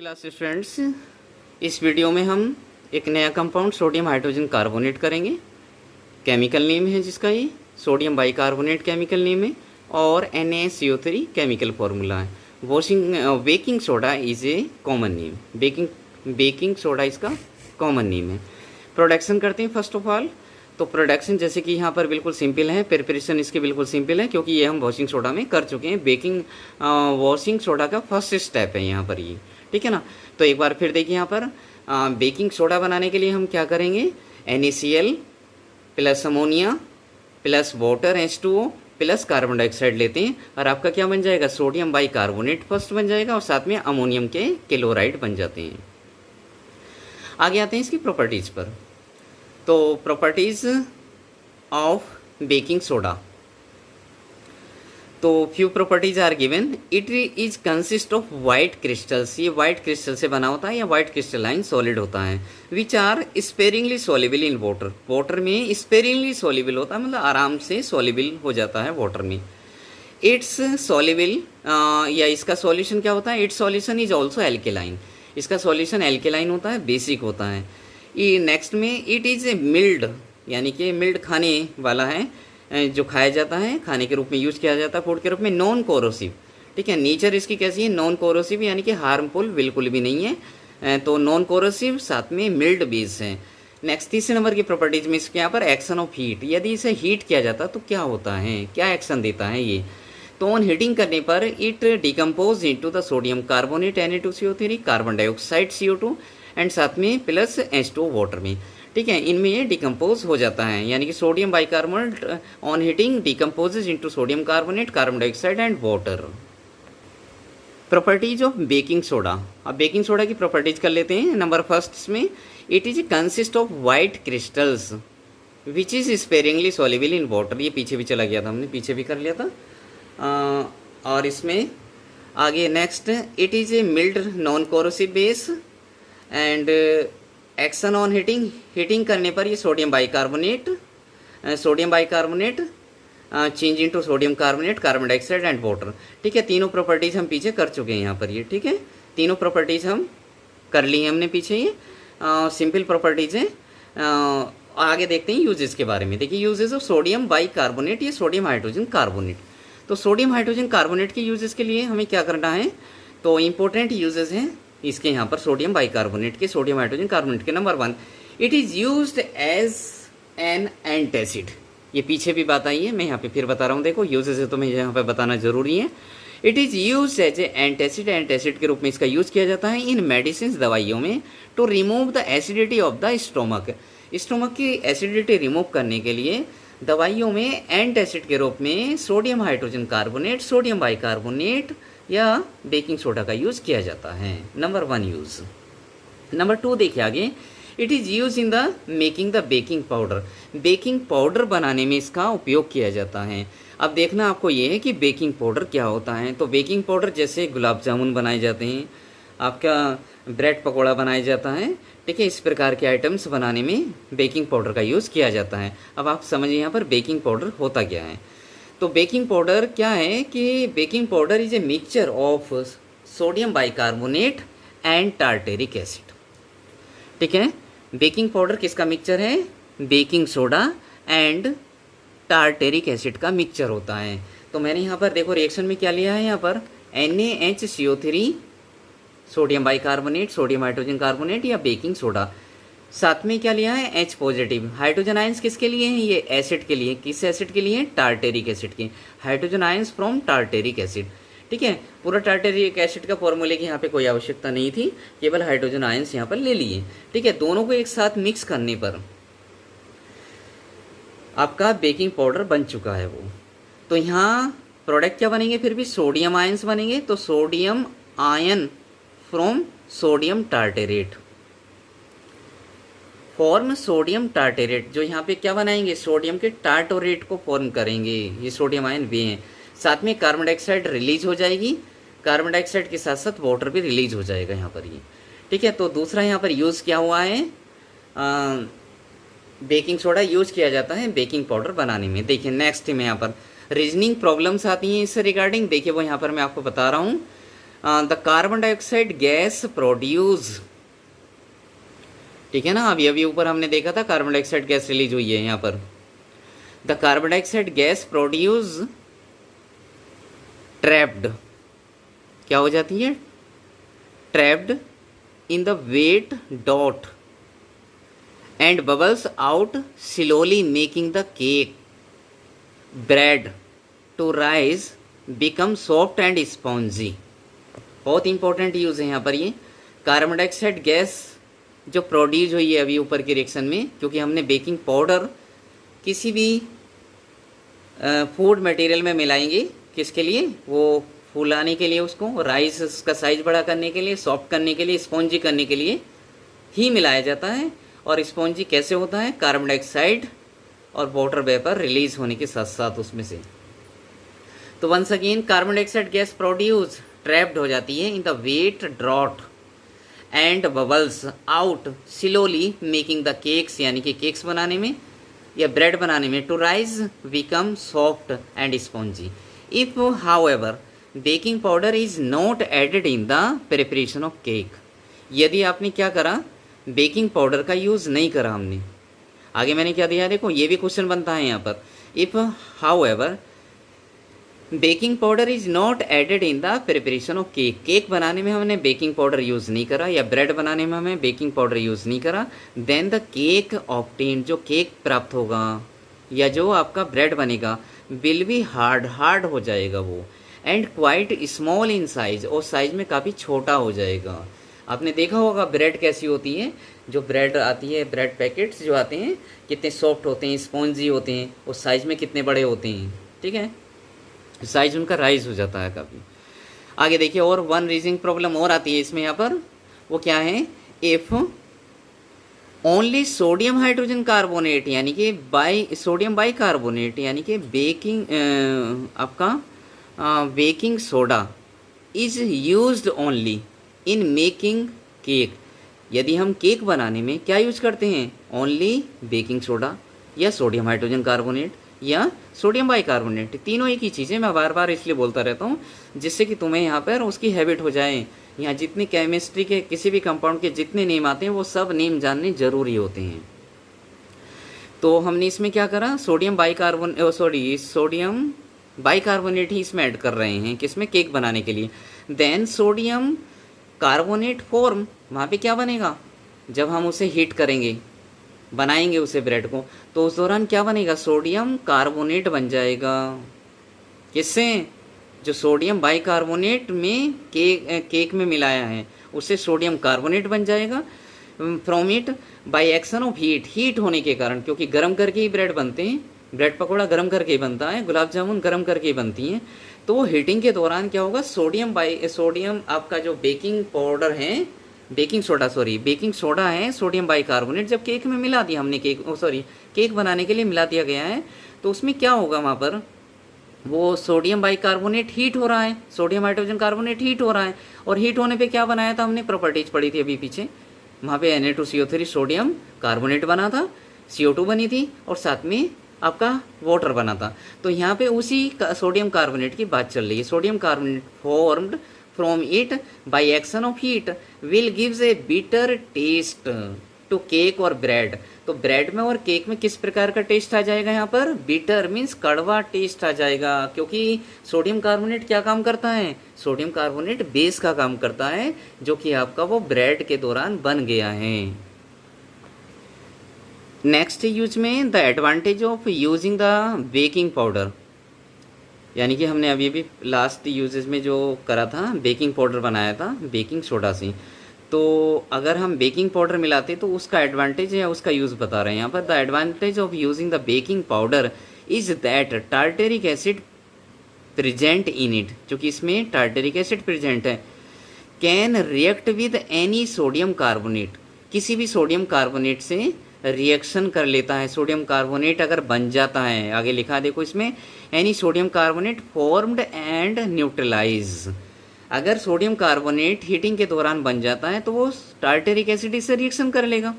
Class students, इस video में हम एक नया कंपाउंड सोडियम हाइड्रोजन कार्बोनेट करेंगे। केमिकल नेम है जिसका ये सोडियम बाइकार्बोनेट केमिकल नेम है और NaCO3 केमिकल फार्मूला है। Baking soda is a common name. Baking soda इसका कॉमन नेम है। प्रोडक्शन करते हैं फर्स्ट ऑफ ऑल। तो प्रोडक्शन जैसे कि यहाँ पर बिल्कुल सिंपल है, प्रिपरेशन इसकी बिल्कुल सिंपल है क्योंकि ये हम वॉशिंग सोडा में कर चुके हैं। वॉशिंग सोडा का फर्स्ट स्टेप है यहाँ पर ये, ठीक है ना। तो एक बार फिर देखिए यहाँ पर बेकिंग सोडा बनाने के लिए हम क्या करेंगे, NaCl plus ammonia plus water H2O plus carbon dioxide लेते हैं और आपका क्या बन जाएगा, सोडियम बाइकार्बोनेट फर्स्ट बन जाएगा और साथ में अमोनियम के क्लोराइड बन जाते हैं। आगे आते हैं इसकी प्रॉपर्टीज़ पर। तो प्रॉपर्टीज़ ऑफ बेकिंग सोडा, तो few properties are given. It is consist of white crystals, ये वाइट क्रिस्टल से बना होता है या वाइट क्रिस्टलाइन सॉलिड होता है। Which are sparingly soluble in water, water में स्पेरिंगली सॉल्युबल होता है, मतलब आराम से सॉल्युबल हो जाता है वाटर में। इट्स सॉल्युबल या इसका सॉल्यूशन क्या होता है, it's solution is also alkaline, इसका सॉल्यूशन एल्केलाइन होता है, बेसिक होता है। ये नेक्स्ट में इट इज़ ए मिल्ड, यानी कि मिल्ड खाने वाला है, जो खाया जाता है, खाने के रूप में यूज़ किया जाता है, फूड के रूप में। नॉन कोरोसिव, ठीक है। नेचर इसकी कैसी है, नॉन कोरोसिव, यानी कि हार्मफुल बिल्कुल भी नहीं है। तो नॉन कोरोसिव साथ में मिल्ड बेस है। नेक्स्ट तीसरे नंबर की प्रॉपर्टीज में इसके यहाँ पर एक्शन ऑफ हीट, यदि इसे हीट किया जाता तो क्या होता है, क्या एक्शन देता है ये। तो ऑन हीटिंग करने पर it decompose into the sodium carbonate Na2CO3 carbon dioxide CO2 and साथ में प्लस H2O वाटर में, ठीक है। इनमें ये डिकम्पोज हो जाता है, यानी कि sodium bicarbonate on heating decomposes into sodium carbonate carbon dioxide and water. Properties of baking soda, अब बेकिंग सोडा की प्रॉपर्टीज कर लेते हैं। नंबर फर्स्ट में it is consist of white crystals which is sparingly soluble in water, ये पीछे भी चला गया था, हमने पीछे भी कर लिया था। और इसमें आगे next it is a mild non corrosive base and action on heating करने पर ये sodium bicarbonate change into sodium carbonate carbon dioxide and water, ठीक है। तीनों प्रॉपर्टीज हम पीछे कर चुके हैं यहाँ पर ये, ठीक है। तीनों प्रॉपर्टीज हम कर ली हैं हमने पीछे, ये सिंपल प्रॉपर्टीज हैं। आगे देखते हैं यूजेस के बारे में। देखिए यूजेस ऑफ सोडियम बाइकार्बोनेट, ये सोडियम हाइड्रोजन कार्बोनेट। तो सोडियम हाइड्रोजन कार्बोनेट के यूजेस के लिए हमें क्या करना है, तो इंपॉर्टेंट यूजेस हैं इसके यहाँ पर सोडियम बाइकार्बोनेट के, सोडियम हाइड्रोजन कार्बोनेट के। Number 1, it is used as an antacid, ये पीछे भी बात आई है, मैं यहाँ पे फिर बता रहा हूँ। देखो यूजेस है तो मैं यहाँ पे बताना जरूरी है। It is use as a antacid, antacid के रूप में इसका यूज़ किया जाता है इन मेडिसिन, दवाइयों में, to remove the acidity of the stomach, stomach की एसिडिटी रिमूव करने के लिए दवाइयों में एंटासिड के रूप में sodium hydrogen carbonate, sodium bicarbonate या बेकिंग सोडा का यूज़ किया जाता है। Number 1 use. नंबर 2 देखिए आगे, it is use in the making the baking powder, baking powder बनाने में इसका उपयोग किया जाता है। अब देखना आपको ये है कि बेकिंग पाउडर क्या होता है। तो बेकिंग पाउडर जैसे गुलाब जामुन बनाए जाते हैं, आपका ब्रेड पकौड़ा बनाया जाता है, ठीक है, इस प्रकार के आइटम्स बनाने में बेकिंग पाउडर का यूज़ किया जाता है। अब आप समझिए यहाँ पर बेकिंग पाउडर होता क्या है। तो बेकिंग पाउडर क्या है कि baking powder is a mixture of sodium bicarbonate and tartaric acid, ठीक है। बेकिंग पाउडर किसका मिक्सचर है, baking soda and tartaric acid का मिक्सचर होता है। तो मैंने यहाँ पर देखो रिएक्शन में क्या लिया है, यहाँ पर NaHCO3 sodium bicarbonate, sodium hydrogen carbonate या बेकिंग सोडा, साथ में क्या लिया है H पॉजिटिव। हाइड्रोजन आयंस किसके लिए हैं, ये एसिड के लिए। किस एसिड के लिए, टार्टेरिक एसिड के। Hydrogen ions from tartaric acid, ठीक है। पूरा टार्टेरिक एसिड का फॉर्मूले की यहाँ पे कोई आवश्यकता नहीं थी, केवल हाइड्रोजन आयंस यहाँ पर ले लिए, ठीक है। दोनों को एक साथ मिक्स करने पर आपका बेकिंग पाउडर बन चुका है वो। तो यहाँ प्रोडक्ट क्या बनेंगे, फिर भी सोडियम आयंस बनेंगे। तो sodium ion from sodium tartrate form sodium tartrate, जो यहाँ पे क्या बनाएंगे, सोडियम के टार्टोरेट को फॉर्म करेंगे, ये सोडियम आयन वे हैं। साथ में कार्बन डाइऑक्साइड रिलीज हो जाएगी, कार्बन डाइऑक्साइड के साथ साथ वाटर भी रिलीज हो जाएगा यहाँ पर ये, ठीक है। तो दूसरा यहाँ पर यूज़ क्या हुआ है, बेकिंग सोडा यूज़ किया जाता है बेकिंग पाउडर बनाने में। देखिए नेक्स्ट में यहाँ पर रीजनिंग प्रॉब्लम्स आती हैं इससे रिगार्डिंग, देखिए वो यहाँ पर मैं आपको बता रहा हूँ। The carbon dioxide gas produce, ठीक है ना। अभी अभी ऊपर हमने देखा था कार्बन डाइऑक्साइड गैस रिलीज हुई है यहाँ पर। The carbon dioxide gas produce trapped, क्या हो जाती है, trapped in the wet dough and bubbles out slowly making the cake bread to rise become soft and spongy. बहुत इंपॉर्टेंट यूज़ है यहाँ पर ये। कार्बन डाइऑक्साइड गैस जो प्रोड्यूस हुई है अभी ऊपर के रिएक्शन में, क्योंकि हमने बेकिंग पाउडर किसी भी फूड मटेरियल में मिलाएंगे, किसके लिए, वो फुलाने के लिए, उसको राइस का साइज बड़ा करने के लिए, सॉफ्ट करने के लिए, स्पॉन्जी करने के लिए ही मिलाया जाता है। और स्पॉन्जी कैसे होता है, कार्बन डाइऑक्साइड और वाटर वेपर रिलीज होने के साथ साथ उसमें से। तो once again carbon dioxide gas produce trapped हो जाती है इन द वेट ड्रॉट and bubbles out slowly making the cakes, यानी कि केक्स बनाने में या ब्रेड बनाने में, to rise become soft and spongy. If however baking powder is not added in the preparation of cake, यदि आपने क्या करा, बेकिंग पाउडर का यूज़ नहीं करा हमने, आगे मैंने क्या दिया देखो, ये भी क्वेश्चन बनता है यहाँ पर। If however baking powder is not added in the preparation of cake, cake बनाने में हमने बेकिंग पाउडर यूज़ नहीं करा या ब्रेड बनाने में हमें बेकिंग पाउडर यूज़ नहीं करा, देन द केक ऑब्टेन, जो केक प्राप्त होगा या जो आपका ब्रेड बनेगा, विल बी हार्ड हो जाएगा वो, and quite small in size, और साइज में काफ़ी छोटा हो जाएगा। आपने देखा होगा ब्रेड कैसी होती है, जो ब्रेड आती है, ब्रेड पैकेट्स जो आते हैं कितने सॉफ्ट होते हैं, स्पॉन्जी होते हैं, और साइज में कितने बड़े होते हैं, ठीक है, साइज उनका राइज हो जाता है काफ़ी। आगे देखिए, और वन रीजनिंग प्रॉब्लम और आती है इसमें यहाँ पर, वो क्या है, if only sodium hydrogen carbonate, यानी कि सोडियम बाई कार्बोनेट, यानी कि आपका baking soda is used only in making cake, यदि हम केक बनाने में क्या यूज करते हैं, ओनली बेकिंग सोडा या सोडियम हाइड्रोजन कार्बोनेट या सोडियम बाइकार्बोनेट, तीनों एक ही चीज़ें, मैं बार बार इसलिए बोलता रहता हूँ जिससे कि तुम्हें यहाँ पर उसकी हैबिट हो जाए। यहाँ जितने केमिस्ट्री के किसी भी कंपाउंड के जितने नेम आते हैं वो सब नेम जानने जरूरी होते हैं। तो हमने इसमें क्या करा, सोडियम बाइकार्बोनेट ही इसमें ऐड कर रहे हैं, किसमें, केक बनाने के लिए। देन सोडियम कार्बोनेट फॉर्म, वहाँ पे क्या बनेगा, जब हम उसे हीट करेंगे, बनाएंगे उसे ब्रेड को, तो उस दौरान क्या बनेगा, सोडियम कार्बोनेट बन जाएगा, किससे, जो सोडियम बाइकार्बोनेट में केक में मिलाया है उससे सोडियम कार्बोनेट बन जाएगा। From it by action of heat होने के कारण, क्योंकि गर्म करके ही ब्रेड बनते हैं, ब्रेड पकौड़ा गर्म करके ही बनता है, गुलाब जामुन गर्म करके ही बनती हैं। तो हीटिंग के दौरान क्या होगा, सोडियम आपका जो बेकिंग पाउडर है, बेकिंग सोडा है, सोडियम बाइकार्बोनेट, जब केक में मिला दिया हमने, केक बनाने के लिए मिला दिया गया है, तो उसमें क्या होगा, वहाँ पर वो सोडियम बाइकार्बोनेट हीट हो रहा है, सोडियम हाइड्रोजन कार्बोनेट हीट हो रहा है, और हीट होने पे क्या बनाया था हमने, प्रॉपर्टीज पढ़ी थी अभी पीछे, वहाँ पे Na2CO3 सोडियम कार्बोनेट बना था, CO2 बनी थी, और साथ में आपका वाटर बना था। तो यहाँ पे उसी सोडियम कार्बोनेट की बात चल रही है। Sodium carbonate formed from it by action of heat will gives a bitter taste to cake और ब्रेड। तो ब्रेड में और केक में किस प्रकार का टेस्ट आ जाएगा, यहाँ पर बिटर मीन्स कड़वा टेस्ट आ जाएगा, क्योंकि सोडियम कार्बोनेट क्या काम करता है, सोडियम कार्बोनेट बेस का काम करता है, जो कि आपका वो ब्रेड के दौरान बन गया है। नेक्स्ट यूज में the advantage of using the baking powder, यानी कि हमने अभी भी लास्ट यूजेस में जो करा था, बेकिंग पाउडर बनाया था बेकिंग सोडा से, तो अगर हम बेकिंग पाउडर मिलाते तो उसका एडवांटेज या उसका यूज़ बता रहे हैं यहाँ पर। The advantage of using the baking powder is that tartaric acid present in it, क्योंकि इसमें टार्टेरिक एसिड प्रेजेंट है, can react with any sodium carbonate, किसी भी सोडियम कार्बोनेट से रिएक्शन कर लेता है, सोडियम कार्बोनेट अगर बन जाता है, आगे लिखा देखो इसमें, any sodium carbonate formed and neutralize, अगर सोडियम कार्बोनेट हीटिंग के दौरान बन जाता है तो वो टार्टेरिक एसिड से रिएक्शन कर लेगा,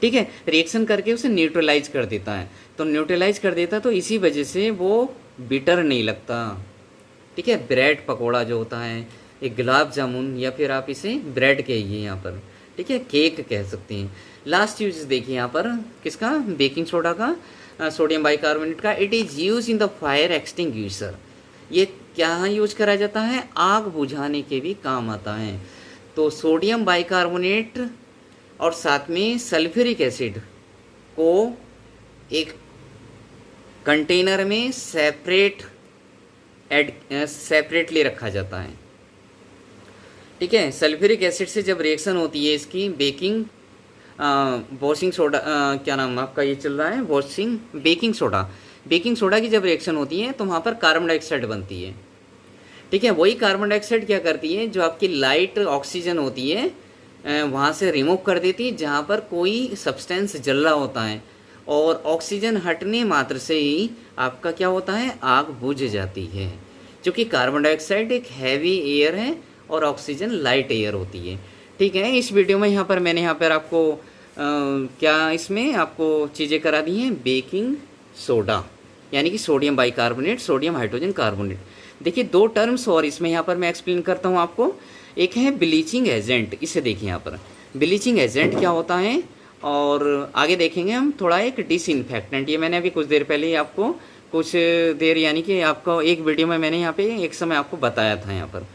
ठीक है, रिएक्शन करके उसे न्यूट्रलाइज कर देता है। तो न्यूट्रलाइज कर देता तो इसी वजह से वो बिटर नहीं लगता, ठीक है। ब्रेड पकोड़ा जो होता है, एक गुलाब जामुन, या फिर आप इसे ब्रेड कहिए यहाँ पर, ठीक है, केक कह सकते हैं। लास्ट यूज देखिए यहाँ पर किसका, बेकिंग सोडा का, सोडियम बाइकार्बोनेट का। It is use in the fire extinguisher. ये क्या यूज करा जाता है, आग बुझाने के भी काम आता है। तो सोडियम बाइकार्बोनेट और साथ में सल्फ्यूरिक एसिड को एक कंटेनर में सेपरेटली रखा जाता है, ठीक है। सल्फ्यूरिक एसिड से जब रिएक्शन होती है इसकी, वॉशिंग सोडा, क्या नाम आपका ये चल रहा है, बेकिंग सोडा की जब रिएक्शन होती है तो वहाँ पर कार्बन डाइऑक्साइड बनती है, ठीक है। वही कार्बन डाइऑक्साइड क्या करती है, जो आपकी लाइट ऑक्सीजन होती है वहाँ से रिमूव कर देती है जहाँ पर कोई सब्सटेंस जल रहा होता है, और ऑक्सीजन हटने मात्र से ही आपका क्या होता है, आग बुझ जाती है। क्योंकि कार्बन डाइऑक्साइड एक हैवी एयर है और ऑक्सीजन लाइट एयर होती है, ठीक है। इस वीडियो में यहाँ पर मैंने यहाँ पर आपको क्या इसमें आपको चीज़ें करा दी हैं, बेकिंग सोडा यानी कि sodium bicarbonate, sodium hydrogen carbonate. देखिए दो टर्म्स और इसमें यहाँ पर मैं एक्सप्लेन करता हूँ आपको। एक है ब्लीचिंग एजेंट, इसे देखिए यहाँ पर ब्लीचिंग एजेंट क्या होता है, और आगे देखेंगे हम थोड़ा एक डिसइंफेक्टेंट। ये मैंने अभी कुछ देर पहले ही आपको, कुछ देर यानी कि आपको एक वीडियो में मैंने यहाँ पे एक समय आपको बताया था यहाँ पर,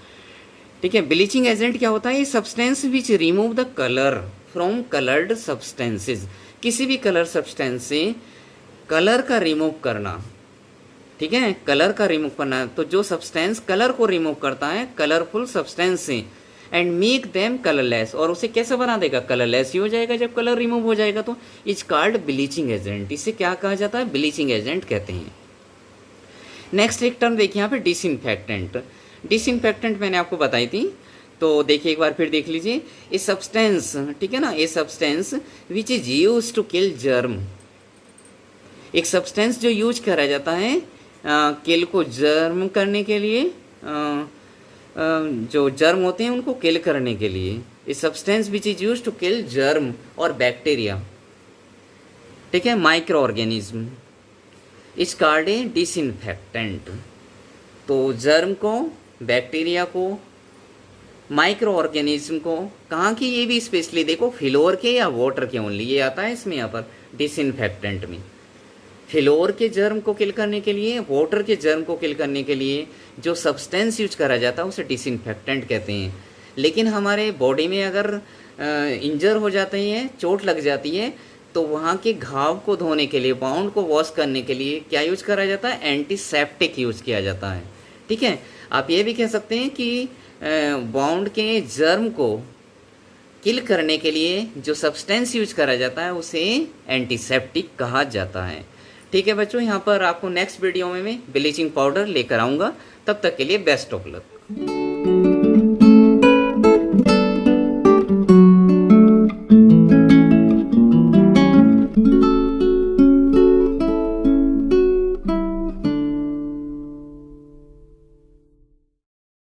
ठीक है। ब्लीचिंग एजेंट क्या होता है, ये substance which remove the colour from coloured substances. किसी भी कलर सब्सटेंस से कलर का रिमूव करना, ठीक है, कलर का रिमूव करना। तो जो सब्सटेंस कलर को रिमूव करता है कलरफुल सब्सटेंस से, एंड मेक देम कलरलेस, और उसे कैसे बना देगा, कलरलेस ही हो जाएगा जब कलर रिमूव हो जाएगा। तो इज कॉल्ड ब्लीचिंग एजेंट। इसे क्या कहा जाता है, ब्लीचिंग एजेंट कहते हैं। नेक्स्ट एक टर्म देखिए यहाँ पे डिसइंफेक्टेंट। डिसइंफेक्टेंट मैंने आपको बताई थी, तो देखिए एक बार फिर देख लीजिए। ये सब्सटेंस, ठीक है ना, ये substance which is use to kill germ. एक सब्सटेंस जो यूज करा जाता है किल को जर्म करने के लिए, जो जर्म होते हैं उनको किल करने के लिए। ये substance which is use to kill germ और बैक्टीरिया, ठीक है, microorganism, is called a disinfectant. तो जर्म को, बैक्टीरिया को, माइक्रो ऑर्गेनिज्म को, कहाँ की, ये भी स्पेशली देखो फ्लोर के या वाटर के ओनली, ये आता है इसमें यहाँ पर डिसइंफेक्टेंट में। फ्लोर के जर्म को किल करने के लिए, वाटर के जर्म को किल करने के लिए जो सब्सटेंस यूज करा जाता है उसे डिसइंफेक्टेंट कहते हैं। लेकिन हमारे बॉडी में अगर इंजर हो जाते हैं, चोट लग जाती है, तो वहाँ के घाव को धोने के लिए, बाउंड को वॉश करने के लिए क्या यूज करा जाता है, एंटीसेप्टिक यूज किया जाता है, ठीक है। आप ये भी कह सकते हैं कि बाउंड के जर्म को किल करने के लिए जो सब्सटेंस यूज करा जाता है उसे एंटीसेप्टिक कहा जाता है, ठीक है बच्चों। यहाँ पर आपको नेक्स्ट वीडियो में मैं ब्लीचिंग पाउडर लेकर आऊँगा, तब तक के लिए बेस्ट ऑफ लक।